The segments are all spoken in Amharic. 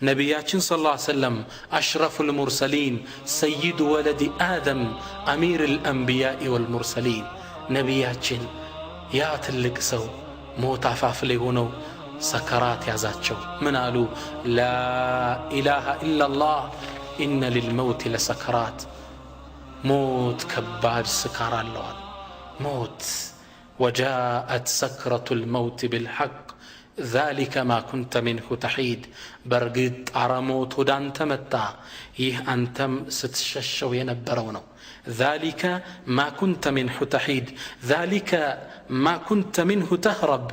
ነቢያችን ሰለላሁ ዐለይሂ ወሰለም አሽረፉል ሙርሰሊን ሰይዱ ወለዲ አደም አሚሩል አንቢያኢ ወልሙርሰሊን ነቢያችን ያ ትልቅ ሰው ሞት አፋፍ ላይ ሆነው ሰከራት ያዛቸው። ምን አሉ? ላ ኢላሃ ኢላላህ ኢነ ሊልመውት ለሰከራት። ሞት ከባድ ስካር አለዋል። ሞት ወጃአት ሰክረቱል መውት ቢልሐቅ ذلك ما كنت منه تحيد። በርግጥ ጣረ ሞት ወደ አንተ መጣ፣ ይህ አንተም ስትሸሸው የነበረው ነው። ذلك ما كنت منه تحيد ذلك ما كنت منه تهرب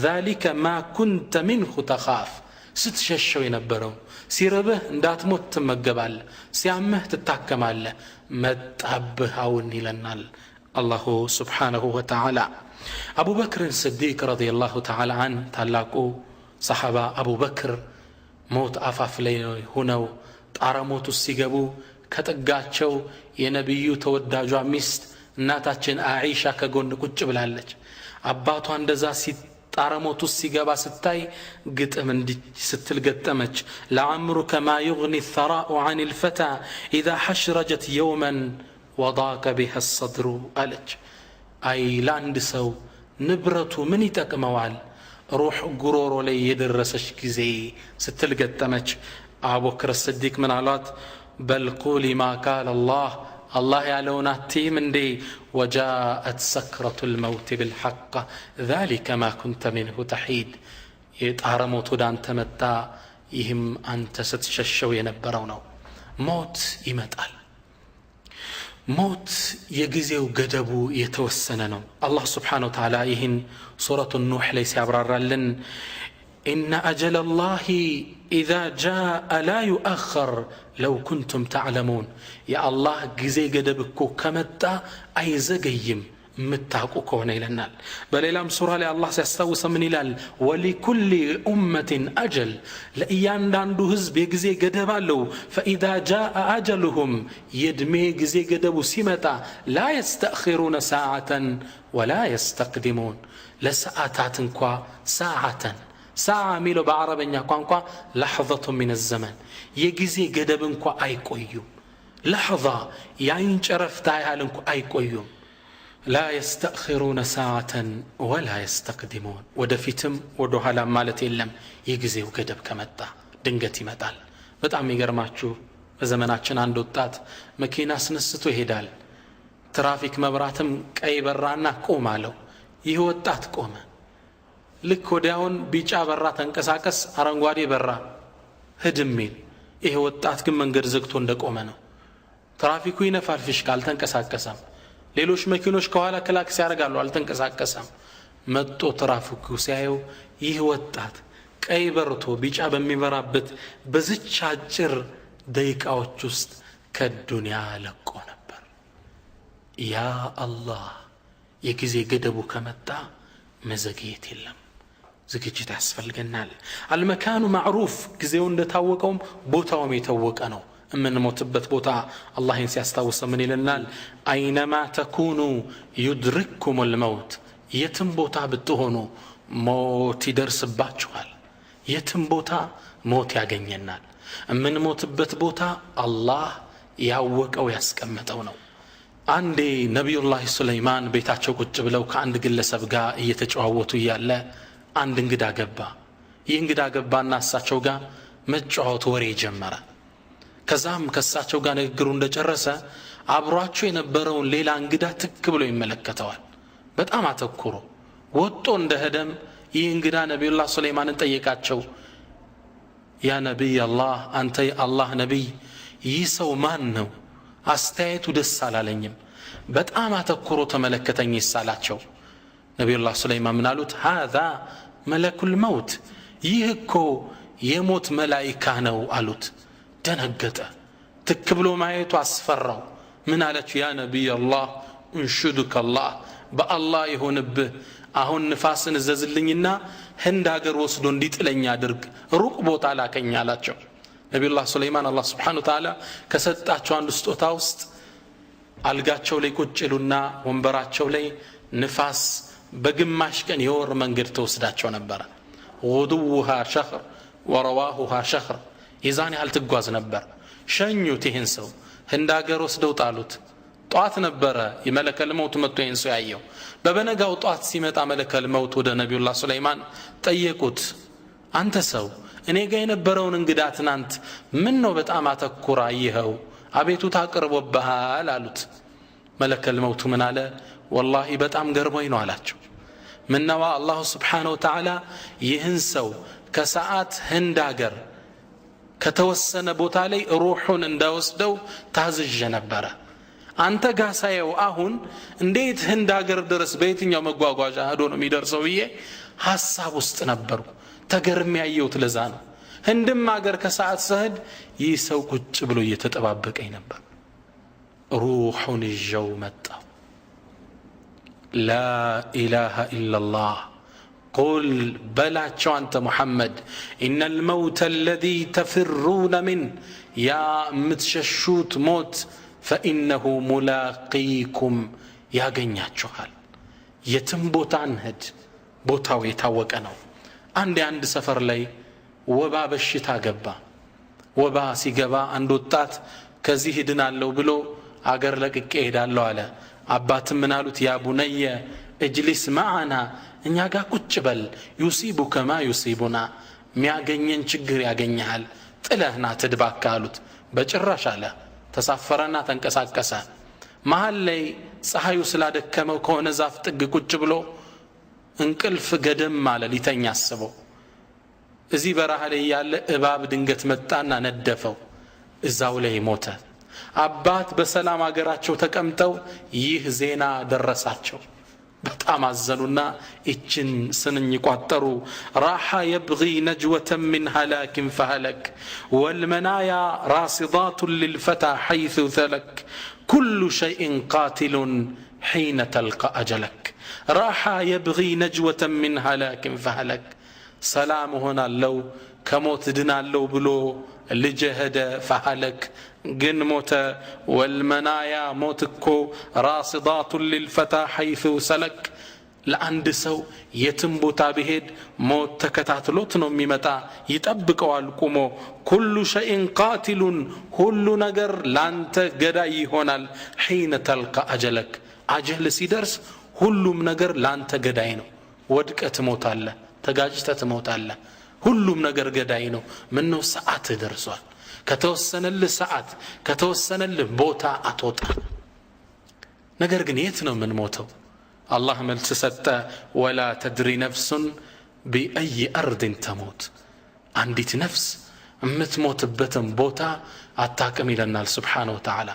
ذلك ما كنت منه تخاف። ስትሸሸው የነበረው ሲርብህ እንዳትሞት ትመገባለህ፣ ሲያምህ ትታከማለህ፣ መጣብህ አሁን ይለናል አላሁ ስብሓነሁ ወተዓላ። አቡበክር ስዲቅ ረዲየላሁ ተዓላ አን ታላቁ ሰሓባ አቡበክር ሞት አፋፍ ላይ ሆነው ጣረ ሞት ውስጥ ሲገቡ ከጥጋቸው የነቢዩ ተወዳጇ ሚስት እናታችን አኢሻ ከጎን ቁጭ ብላለች። አባቷ እንደዛ ጣረ ሞት ውስጥ ሲገባ ስታይ ግጥም እንዲህ ስትል ገጠመች። ለዐምሩከ ማ ዩግኒ ሰራኡ ዐን ልፈታ ኢዛ ሐሽረጀት የውመን ወዳቀ ቢሃ ሰድሩ አለች። አይ ለአንድ ሰው ንብረቱ ምን ይጠቅመዋል ሩሕ ጉሮሮ ላይ የደረሰች ጊዜ ስትል ገጠመች። አቡበክር ስዲቅ ምን አሏት? በል ቁሊ ማ ቃለ አላህ አላህ ያለውን አትይም እንዴ? ወጃአት ሰክረቱል መውት ቢልሐቅ ذلك ما كنت منه تحيد። የጣረ ሞት ወደ አንተ መጣ፣ ይህም አንተ ስትሸሸው የነበረው ነው። ሞት ይመጣል። ሞት የጊዜው ገደቡ የተወሰነ ነው። አላህ ስብሓነሁ ወተዓላ ይህን ሱረቱ ኑሕ ላይ ሲያብራራልን ኢነ አጀለ ላሂ ኢዛ ጃአ ላ ዩአኸር ለው ኩንቱም ተዕለሙን። የአላህ ጊዜ ገደብ እኮ ከመጣ አይዘገይም የምታውቁ ከሆነ ይለናል። በሌላም ሱራ ላይ አላህ ሲያስታውሰ ምን ይላል? ወሊኩሊ ኡመትን አጀል፣ ለእያንዳንዱ ህዝብ የጊዜ ገደብ አለው። ፈኢዛ ጃአ አጀሉሁም፣ የዕድሜ ጊዜ ገደቡ ሲመጣ ላ የስተእኺሩነ ሰዓተን ወላ የስተቅድሙን፣ ለሰዓታት እንኳ ሰዓተን ሰዓ የሚለው በዓረበኛ ቋንቋ ለሕظቱ ሚን ዘመን የጊዜ ገደብ እንኳ አይቆዩም። ለሕظ የአይን ጨረፍታ ያህል እንኳ አይቆዩም። ላ የስተእኺሩነ ሰዓተን ወላ የስተቅድሙን፣ ወደፊትም ወደ ኋላ ማለት የለም። የጊዜው ገደብ ከመጣ ድንገት ይመጣል። በጣም የሚገርማችሁ በዘመናችን አንድ ወጣት መኪና አስነስቶ ይሄዳል። ትራፊክ መብራትም ቀይ በራና ቆም አለው። ይህ ወጣት ቆመ። ልክ ወዲያውን ቢጫ በራ ተንቀሳቀስ፣ አረንጓዴ በራ ሂድ የሚል። ይሄ ወጣት ግን መንገድ ዘግቶ እንደቆመ ነው። ትራፊኩ ይነፋል፣ ፊሽካ አልተንቀሳቀሰም። ሌሎች መኪኖች ከኋላ ክላክስ ያደርጋሉ፣ አልተንቀሳቀሰም። መጥቶ ትራፊኩ ሲያየው ይህ ወጣት ቀይ በርቶ ቢጫ በሚበራበት በዝች አጭር ደቂቃዎች ውስጥ ከዱንያ ለቆ ነበር። ያ አላህ፣ የጊዜ ገደቡ ከመጣ መዘግየት የለም፣ ዝግጅት ያስፈልገናል። አልመካኑ ማዕሩፍ፣ ጊዜው እንደታወቀውም ቦታውም የታወቀ ነው። የምንሞትበት ቦታ አላህን ሲያስታውሰ ምን ይለናል? አይነማ ተኩኑ ዩድሪክኩም ልመውት፣ የትም ቦታ ብትሆኑ ሞት ይደርስባችኋል። የትም ቦታ ሞት ያገኘናል። የምንሞትበት ቦታ አላህ ያወቀው ያስቀመጠው ነው። አንዴ ነቢዩላህ ሱለይማን ቤታቸው ቁጭ ብለው ከአንድ ግለሰብ ጋር እየተጨዋወቱ እያለ አንድ እንግዳ ገባ። ይህ እንግዳ ገባና እሳቸው ጋር መጫወት ወሬ ጀመረ። ከዛም ከእሳቸው ጋር ንግግሩ እንደጨረሰ አብሯቸው የነበረውን ሌላ እንግዳ ትክ ብሎ ይመለከተዋል። በጣም አተኩሮ ወጦ እንደሄደም ይህ እንግዳ ነቢዩላህ ሱለይማንን ጠየቃቸው። ያ ነቢይ አላህ፣ አንተ የአላህ ነቢይ፣ ይህ ሰው ማን ነው? አስተያየቱ ደስ አላለኝም። በጣም አተኩሮ ተመለከተኝ ይሳላቸው። ነቢዩላህ ሱለይማን ምን አሉት? ሃዛ መለኩል መውት፣ ይህ እኮ የሞት መላኢካ ነው አሉት። ደነገጠ። ትክ ብሎ ማየቱ አስፈራው። ምን አለችው? ያ ነቢይ አላህ እንሹዱከ አላህ፣ በአላህ ይሆንብህ፣ አሁን ንፋስን እዘዝልኝና ህንድ ሀገር ወስዶ እንዲጥለኝ አድርግ፣ ሩቅ ቦታ ላከኝ አላቸው። ነቢዩላህ ሱለይማን አላህ ስብሓነሁ ወተዓላ ከሰጣቸው አንዱ ስጦታ ውስጥ አልጋቸው ላይ ቁጭ ይሉና ወንበራቸው ላይ ንፋስ በግማሽ ቀን የወር መንገድ ተወስዳቸው ነበረ። ጉዱውሃ ሸህር ወረዋሁሃ ሸህር፣ የዛን ያህል ትጓዝ ነበር። ሸኙት። ይህን ሰው ህንድ ሀገር ወስደው ጣሉት። ጧት ነበረ የመለከል መውት መጥቶ ይህን ሰው ያየው። በበነጋው ጧት ሲመጣ መለከል መውት ወደ ነቢዩላህ ሱለይማን ጠየቁት። አንተ ሰው እኔ ጋር የነበረውን እንግዳ ትናንት ምን ነው በጣም አተኩራ ይኸው አቤቱታ አቅርቦብሃል አሉት። መለከል መውቱ ምን አለ? ወላሂ በጣም ገርሞኝ ነው አላቸው። ምነዋ አላሁ ስብሓነሁ ወተዓላ ይህን ሰው ከሰዓት ህንድ ሀገር ከተወሰነ ቦታ ላይ ሩሑን እንዳወስደው ታዝዤ ነበረ። አንተ ጋር ሳየው አሁን እንዴት ህንድ ሀገር ድረስ በየትኛው መጓጓዣ ሄዶ ነው የሚደርሰው ብዬ ሐሳብ ውስጥ ነበርኩ። ተገርሜ ያየሁት ለዛ ነው። ህንድም ሀገር ከሰዓት ስሄድ ይህ ሰው ቁጭ ብሎ እየተጠባበቀኝ ነበር። ሩሑን ይዤው መጣሁ። ላ ኢላሃ ኢላላህ ቁል በላቸው አንተ ሙሐመድ ኢነል መውተ አለዚ ተፍሩነ ሚን ያ የምትሸሹት ሞት ፈኢነሁ ሙላቂኩም ያገኛችኋል። የትም ቦታ እንሂድ ቦታው የታወቀ ነው። አንድ ሰፈር ላይ ወባ በሽታ ገባ። ወባ ሲገባ አንድ ወጣት ከዚህ ድናለሁ ብሎ አገር ለቅቄ ሄዳለሁ አለ። አባትም ምን አሉት? ያ ቡነየ እጅሊስ ማዓና እኛ ጋር ቁጭ በል ዩሲቡከ ማ ዩሲቡና ሚያገኘን ችግር ያገኛል ጥለህና ትድባካ አሉት። በጭራሽ አለ። ተሳፈረና ተንቀሳቀሰ። መሃል ላይ ፀሐዩ ስላደከመው ከሆነ ዛፍ ጥግ ቁጭ ብሎ እንቅልፍ ገደም አለ ሊተኛ አስበው። እዚህ በረሃ ላይ ያለ እባብ ድንገት መጣና ነደፈው። እዛው ላይ ሞተ። አባት በሰላም አገራቸው ተቀምጠው ይህ ዜና ደረሳቸው። በጣም አዘኑና እችን ስንኝ ቋጠሩ። ራሓ የብጊ ነጅወተን ምን ሃላክን ፈሃለክ ወልመናያ ራሲዳቱን ልልፈታ ሐይث ተለክ ኩሉ ሸይእን ቃትሉን ሒነ ተልቃ አጀለክ። ራሓ የብጊ ነጅወተን ምን ሃላክን ፈሃለክ ሰላም ሆናለው ከሞት ድናለው ብሎ ልጅ ሄደ ፈሃለክ ግን ሞተ። ወልመናያ ሞት እኮ ራሲዳቱን ልልፈታ ሐይث ሰለክ ለአንድ ሰው የትም ቦታ ቢሄድ ሞት ተከታትሎት ነው የሚመጣ፣ ይጠብቀዋል ቁሞ። ኩሉ ሸይእን ቃትሉን ሁሉ ነገር ላንተ ገዳይ ይሆናል። ሒነ ተልቃ አጀለክ አጀል ሲደርስ ሁሉም ነገር ላንተ ገዳይ ነው። ወድቀ ትሞታለህ፣ ተጋጭተ ትሞታለህ። ሁሉም ነገር ገዳይ ነው። ምን ነው ሰዓት ደርሷል። ከተወሰነልህ ሰዓት ከተወሰነልህ ቦታ አትወጣ። ነገር ግን የት ነው ምን ሞተው? አላህ መልስ ሰጠ። ወላ ተድሪ ነፍሱን ቢአይ አርድን ተሞት አንዲት ነፍስ የምትሞትበትን ቦታ አታቅም ይለናል ስብሓነሁ ወተዓላ።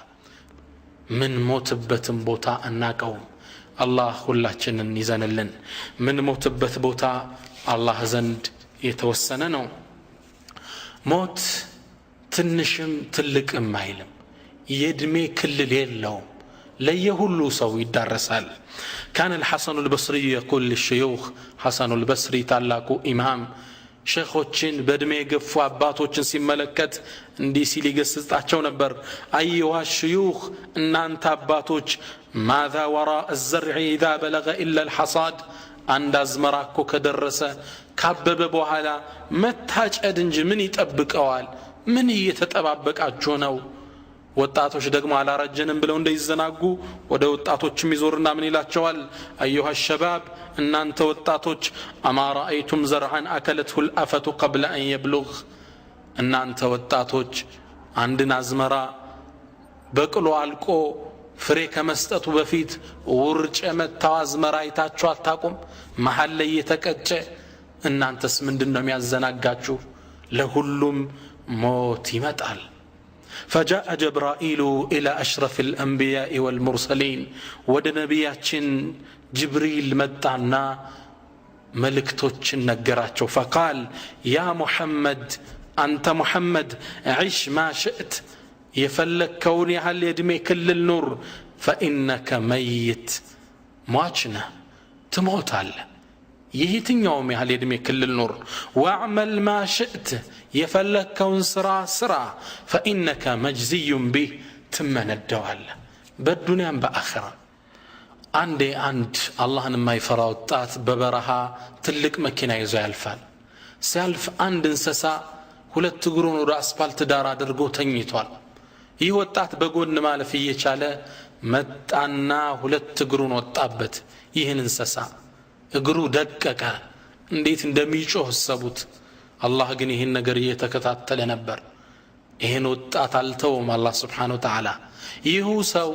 ምን ሞትበትን ቦታ አናቀውም። አላህ ሁላችንን ይዘንልን። ምን ሞትበት ቦታ አላህ ዘንድ የተወሰነ ነው። ሞት ትንሽም ትልቅም አይልም። የእድሜ ክልል የለውም። ለየሁሉ ሰው ይዳረሳል። كان الحسن البصري يقول للشيوخ حسن البصري ታላቁ ኢማም ሸኾችን በእድሜ የገፉ አባቶችን ሲመለከት እንዲህ ሲል ይገስጻቸው ነበር። አዩሃ ሽዩኽ እናንተ አባቶች ماذا وراء الزرع إذا بلغ إلا الحصاد አንድ አዝመራ እኮ ከደረሰ ካበበ በኋላ መታጨድ እንጂ ምን ይጠብቀዋል? ምን እየተጠባበቃችሁ ነው? ወጣቶች ደግሞ አላረጀንም ብለው እንደይዘናጉ ወደ ወጣቶችም ይዞርና ምን ይላቸዋል? አዩሃ ሸባብ እናንተ ወጣቶች አማ ረአይቱም ዘርዓን አከለትሁ ልአፈቱ ቀብለ አን የብሉግ እናንተ ወጣቶች አንድን አዝመራ በቅሎ አልቆ ፍሬ ከመስጠቱ በፊት ውርጭ የመታው አዝመራ አይታችሁ አታቁም? መሃል ላይ የተቀጨ እናንተስ ምንድነው የሚያዘናጋችሁ? ለሁሉም ሞት ይመጣል። فجاء جبرائيل إلى أشرف الأنبياء والمرسلين ود نبياتين جبريل متعنا ملكتوش نقراتشو فقال يا محمد أنت محمد عش ما شئت يفلك كوني هل يدمي كل النور فإنك ميت مواجنا تموت على يهتن يومي هل يدمي كل النور واعمل ما شئت يفلك كون سرا فإنك مجزي به تمن الدوال بالدنيا بآخرة عندي عند الله ما يفراوطات ببرها تلك مكينة يزو يلفال سيالف عند انسسا ሁለት እግሩን ወደ አስፋልት ዳር አድርጎ ተኝቷል። ይህ ወጣት በጎን ማለፍ እየቻለ መጣና ሁለት እግሩን ወጣበት። ይህን እንስሳ እግሩ ደቀቀ። እንዴት እንደሚጮህ ሰቡት። አላህ ግን ይህን ነገር እየተከታተለ ነበር። ይህን ወጣት አልተውም አላህ Subhanahu Wa Ta'ala። ይህ ሰው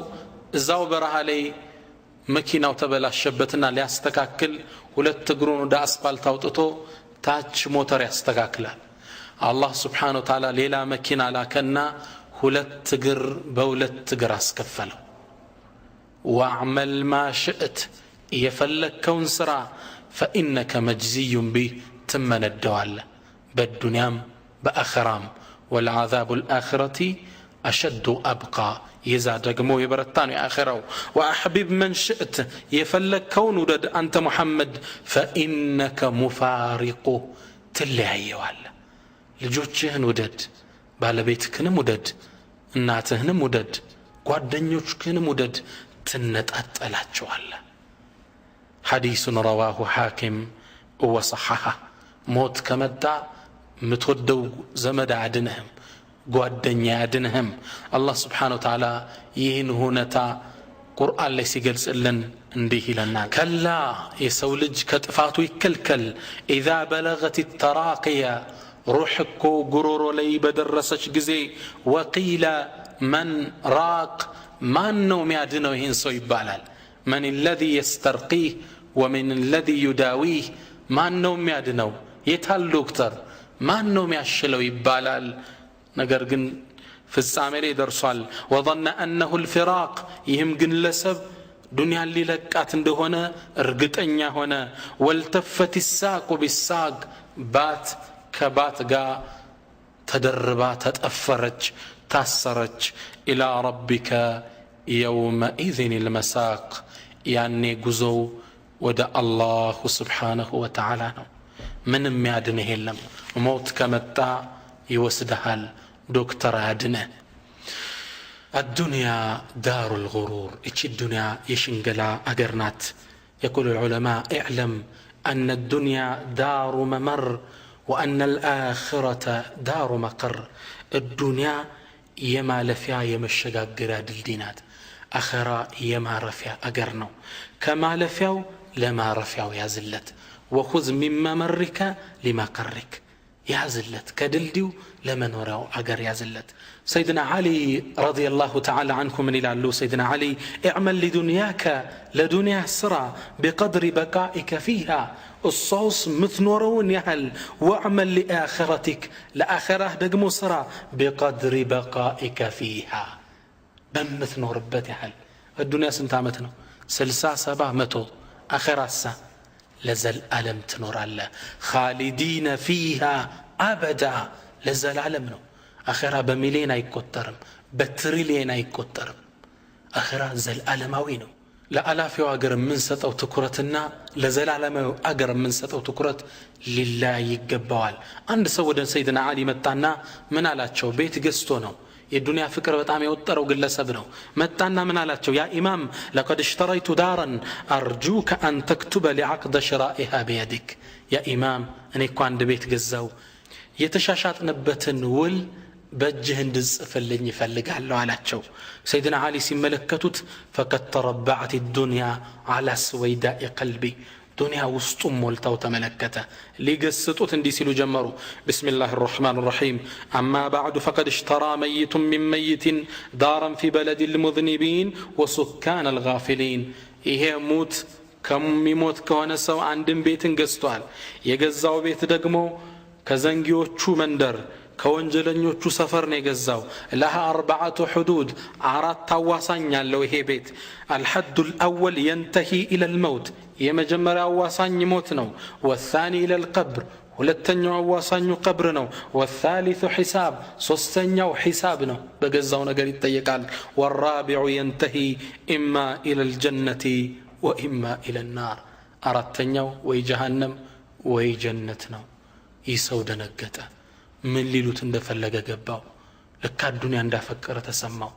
እዛው በረሃ ላይ መኪናው ተበላሸበትና ሊያስተካክል ሁለት እግሩን ወደ አስፋልት አውጥቶ ታች ሞተር ያስተካክላል። አላህ Subhanahu Wa Ta'ala ሌላ መኪና ላከና ሁለት እግር በሁለት እግር አስከፈለው። ወአዕመል ማ ሽእት የፈለከውን ስራ فإنك مجزي به تمندوال بالدنيا بآخرام والعذاب الآخرة أشد أبقى يزاد رقمو يبرتاني آخره وأحبب من شئت يفلك كون ودد أنت محمد فإنك مفارق تلعي والا لجوتشهن ودد بالبيتكن مدد እናትህን ሙደድ ጓደኞችህን ሙደድ ትነጣጣላችሁ አለ። ሐዲሱን ረዋሁ ሐኪም ወሰሐሐ። ሞት ከመጣ ምትወደው ዘመድ አድነህም ጓደኛ አድነህም። አላህ Subhanahu Wa Ta'ala ይህን ሁነታ ቁርአን ላይ ሲገልጽልን እንዲህ ይለናል፣ ከላ የሰው ልጅ ከጥፋቱ ይከልከል ኢዛ በለገት التراقية روح እኮ ጉሮሮ ላይ በደረሰች ጊዜ ወቂለ መን ራቅ ማን ነው የሚያድነው ይህን ሰው ይባላል። من الذي يسترقيه ومن الذي يداويه ማን ነው የሚያድነው የታል ዶክተር ማን ነው የሚያሽለው ይባላል። ነገር ግን ፍጻሜ ላይ ደርሷል። وظن أنه الفراق ይህም ግለሰብ ዱንያን ሊለቃት እንደሆነ እርግጠኛ ሆነ። والتفت الساق بالساق ባት ከባት ጋር ተደርባ ተጠፈረች ታሰረች። إلى ربك يومئذ المساق ያኔ ጉዞው ወደ አላህ Subhanahu Wa Ta'ala ነው። ምንም ያድንህ የለም። ሞት ከመጣ ይወስድሃል፣ ዶክተር ያድንህ። الدنيا دار الغرور እቺ ዱንያ የሽንገላ አገር ናት። يقول العلماء اعلم أن الدنيا دار ممر وأن الآخرة دار مقر. الدنيا يمالفيا يمشغاغرا دلدينات أخرى يمارفيا أقرنو كمالفياو لما رفياو يازلت وخذ من ممرك لما قرك يازلت كدلديو لمن وراو أقر يازلت. سيدنا علي رضي الله تعالى عنه من إلى سيدنا علي اعمل لدنياك لدنيا سرى بقدر بقائك فيها الصوص مثنورون يهل واعمل لآخرتك لآخرة دقمو سرى بقدر بقائك فيها بمثنور بات يهل. الدنيا سنتامتنا سلسا سبا متو آخرة سا لزل ألم تنور الله خالدين فيها أبدا لزل ألمنا. آخرة بمليين يكترم بتريلين يكترم آخرة زل ألماوينو ለአላፊው አገር ምን ሰጠው ትኩረትና ለዘላለማው አገር ምን ሰጠው ትኩረት ሊላህ ይገባዋል። አንድ ሰው ወደ ሰይድና አሊ መጣና ምን አላቸው? ቤት ገዝቶ ነው የዱንያ ፍቅር በጣም የወጠረው ግለሰብ ነው። መጣና ምን አላቸው? ያ ኢማም لقد اشتريت دارا ارجوك ان تكتب لعقد شرائها بيدك. ያ ኢማም እኔ እኮ አንድ ቤት ገዛው የተሻሻጥንበትን ውል በእጅህ እንድጽፍልኝ ይፈልጋለሁ አላቸው። ሰይድና አሊ ሲመለከቱት فقد تربعت الدنيا على سويداء قلبي ዱንያ ውስጡም ሞልታው ተመለከተ። ሊገስጡት እንዲህ ሲሉ ጀመሩ። بسم الله الرحمن الرحيم أما بعد فقد اشترى ميت من ميت دارا في بلد المذنبين وسكان الغافلين. ይሄ ሙት ከሚሞት ከሆነ ሰው አንድን ቤትን ገዝቷል። የገዛው ቤት ደግሞ ከዘንጊዎቹ መንደር ከወንጀለኞቹ ሰፈር ነው የገዛው። لها 4 حدود አራት አዋሳኝ ያለው ይሄ ቤት الحد الأول ينتهي إلى الموت የመጀመሪያው አዋሳኝ ሞት ነው። والثاني إلى القبر ሁለተኛው አዋሳኙ ቀብር ነው። والثالث حساب ሶስተኛው ሒሳብ ነው በገዛው ነገር ይጠየቃል። والرابع ينتهي إما إلى الجنة وإما إلى النار አራተኛው ወይ ጀሃነም ወይ ጀነት ነው። ይህ ሰው ደነገጠ። ምን ሊሉት እንደፈለገ ገባው። ለካ ዱንያ እንዳፈቀረ ተሰማው።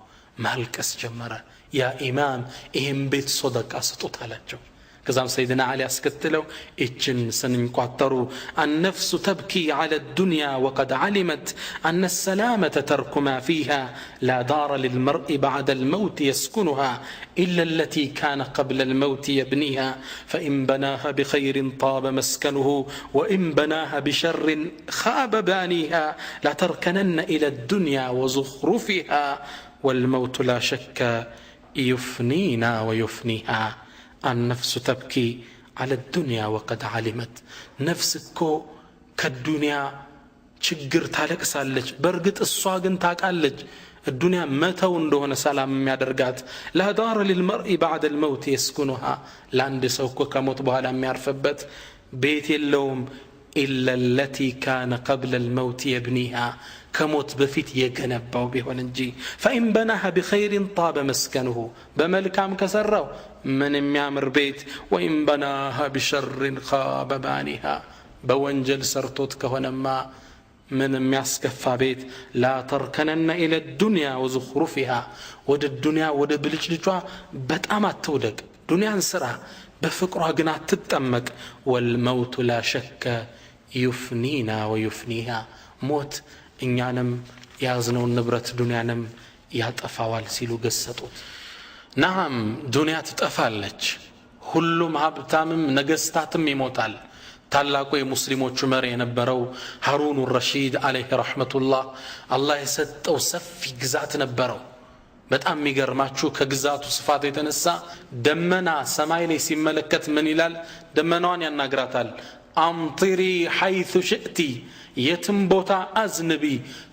ማልቀስ ጀመረ። ያ ኢማም ይሄን ቤት ሶደቃ ስጡት አላቸው። كزام سيدنا علي أسكتلو إتشن سننقطرو النفس تبكي على الدنيا وقد علمت أن السلامة ترك ما فيها لا دار للمرء بعد الموت يسكنها إلا التي كان قبل الموت يبنيها فإن بناها بخير طاب مسكنه وإن بناها بشر خاب بانيها لا تركنن إلى الدنيا وزخرفها والموت لا شك يفنينا ويفنيها النفس تبكي على الدنيا وقد علمت نفسكو كالدنيا ችግር ታለቅሳለች በርግጥ እሷ ግን ታውቃለች الدنيا متى እንደሆነ ሰላም የሚያደርጋት لا دار للمرء بعد الموت يسكنها ለአንድ ሰው እኮ ከሞት በኋላ የሚያርፍበት ቤት የለውም إلا التي كان قبل الموت يبنيها كموت بفيت يجنباو بيهون انجي فإن بناها بخير طاب مسكنه بملكام كسروا من يعمر بيت وإن بناها بشر خاب بانيها بوانجل سرتوت كهونما من يسكفى بيت لا تركنن إلى الدنيا وزخرفها ود الدنيا ود بلجلجوا بتأمات تودك دنيا انسرها بفكرها قناة تتأمك والموت لا شك يفنينا ويفنيها موت إنيانم يازنو النبرة دنيانم ياتأفاوال سيلو قصتوت نعم دنيا تتأفالج ሁሉም ሀብታምም ነገስታትም ይሞታል ታላቁ የሙስሊሞች መሪ የነበረው ሃሩን ረሺድ አለይሂ ረህመቱላህ አላህ የሰጠው ሰፊ ግዛት ነበረው በጣም የሚገርማችሁ ከግዛቱ ስፋት የተነሳ ደመና ሰማይ ላይ ሲመለከት ምን ይላል ደመናዋን ያናግራታል አምጥሪ حيث شئت የትም ቦታ አዝንቢ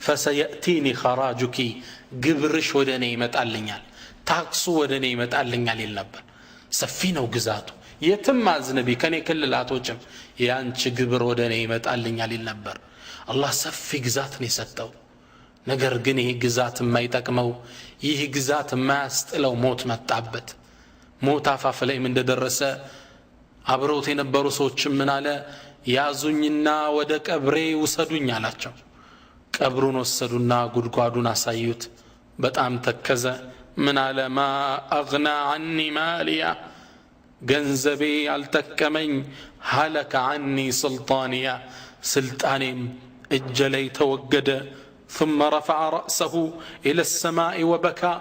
فسيأتيني خراجك ግብርሽ ወደኔ ይመጣልኛል ታክሱ ወደኔ ይመጣልኛል ይል ነበር ሰፊ ነው ግዛቱ የትም አዝንቢ ከኔ ክልላቶችም ያንቺ ግብር ወደኔ ይመጣልኛል ይል ነበር አላህ ሰፊ ግዛት ነው የሰጠው ነገር ግን ይህ ግዛት የማይጠቅመው ይህ ግዛት የማያስጥለው ሞት መጣበት ሞት አፋፍ ላይ እንደደረሰ አብረውት የነበሩ ሰዎችም ምን አለ ያዙኝና ወደ ቀብሬ ውሰዱኝ አላቸው ቀብሩን ወሰዱና ጉድጓዱን አሳዩት በጣም ተከዘ ምን አለ ማ አግና عني ማሊያ ገንዘቤ አልጠቀመኝ ሀለከ عني سلطانيا ስልጣኔም እጄ ላይ ተወገደ ثم رفع رأسه إلى السماء وبكى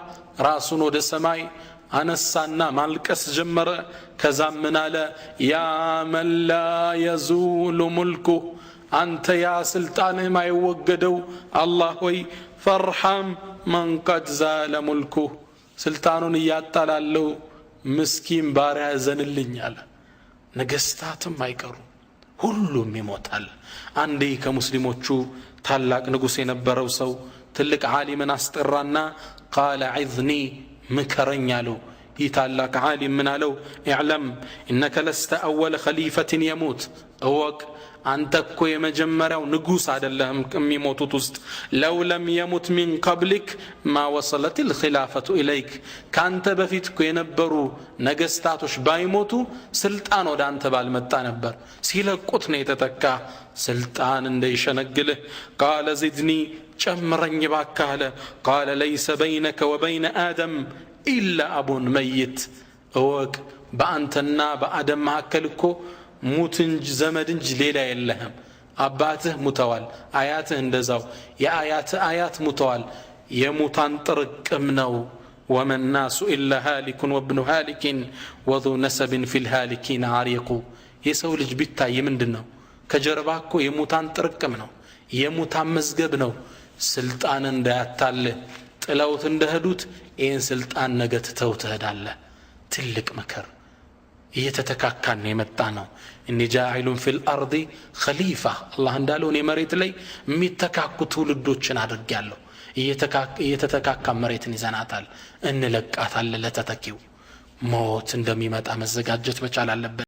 راسون ود سماي أنسانا مالكس جمر كزامنا لا يا من لا يزول ملكه أنت يا سلطان ما يوجدوا الله وي فارحم من قد زال ملكه سلطان ياتلالو مسكين بارع زن اللي نجستات ما يكرو ሁሉም ይሞታል አንዴ ከሙስሊሞቹ ታላቅ ንጉስ የነበረው ሰው ትልቅ ዓሊምን አስጠራና قال عذني مكرኝ አለው ይህ ታላቅ ዓሊም ምን አለው اعلم انك لست اول خليفه يموت እወቅ አንተ እኮ የመጀመሪያው ንጉስ አይደለም ከሚሞቱት ውስጥ لو لم يمت من قبلك ما وصلت الخلافه اليك ካንተ በፊት እኮ የነበሩ ነገስታቶች ባይሞቱ ስልጣን ወደ አንተ ባልመጣ ነበር ሲለቁት ነው የተተካ ስልጣን እንደይሸነግልህ قال زدني ጨምረኝ እባክህ አለ قال ليس بينك وبين آدم إلا أب ميت እወቅ በአንተና በአደም መካከል እኮ ሙት እንጂ ዘመድ እንጂ ሌላ የለህም አባትህ ሙተዋል አያትህ እንደዛው የአያትህ አያት ሙተዋል የሙታን ጥርቅም ነው ومن الناس إلا هالك وابن هالك وذو نسب في الهالكين عريق የሰው ልጅ ቢታይ ምንድነው ከጀርባ እኮ የሙታን ጥርቅም ነው የሙታን መዝገብ ነው ስልጣን እንዳያታልህ ጥለውት እንደሄዱት ይህን ስልጣን ነገ ትተው ትሄዳለህ ትልቅ መከር እየተተካካን የመጣ ነው እኒ ጃኢሉን ፊል አርዲ ኸሊፋ አላህ እንዳለው እኔ መሬት ላይ የሚተካኩ ትውልዶችን አድርጌያለሁ እየተተካካ መሬትን ይዘናታል እንለቃታለን ለተተኪው ሞት እንደሚመጣ መዘጋጀት መቻል አለበት